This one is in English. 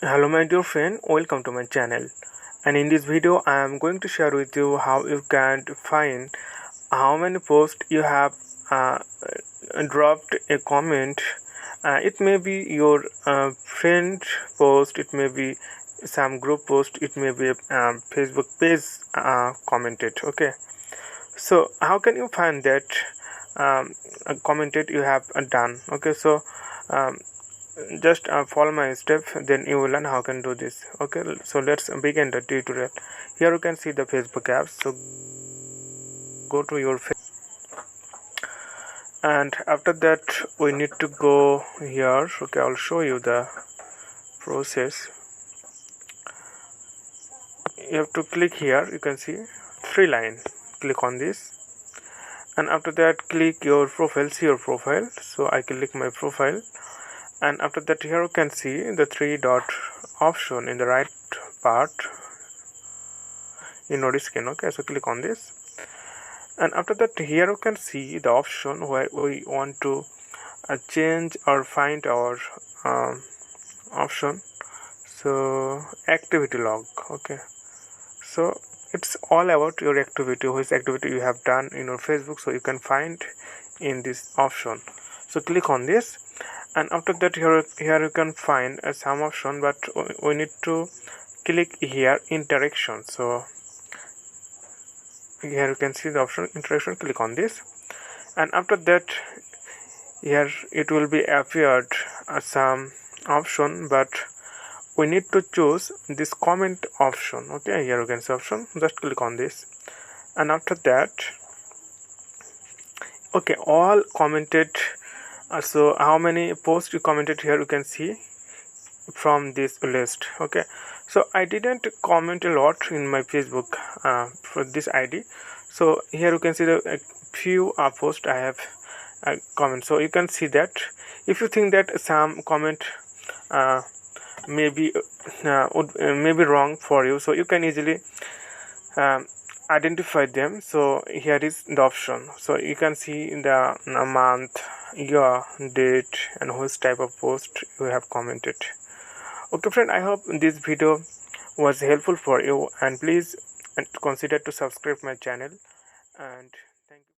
Hello my dear friend, welcome to my channel. And in this video I am going to share with you how you can find how many posts you have dropped a comment. It may be your friend post, it may be some group post, it may be a Facebook page commented. Okay, so how can you find that commented you have done? Okay, so um, just follow my step, then you will learn how can do this. Okay, so let's begin the tutorial. Here you can see the Facebook apps. So go to your and after that we need to go here. Okay, I'll show you the process. You have to click here, you can see three line, click on this, and after that click your profile, see your profile. So I click my profile, and after that here you can see the three dot option in the right part in your screen. Okay, so click on this, and after that here you can see the option where we want to change or find our option. So activity log. Okay, so it's all about your activity, which activity you have done in your Facebook, so you can find in this option. So click on this, and after that here you can find some option, but we need to click here interaction. So here you can see the option interaction, click on this, and after that here it will be appeared some option, but we need to choose this comment option. Okay, here you can see option, just click on this, and after that okay, all commented. So how many posts you commented here you can see from this list. Okay, so I didn't comment a lot in my Facebook for this ID. So here you can see the few posts I have comment. So you can see that if you think that some comment maybe may be wrong for you, so you can easily identify them. So here is the option, so you can see the month, year, date, and which type of post you have commented. Okay friend, I hope this video was helpful for you, and please consider to subscribe my channel. And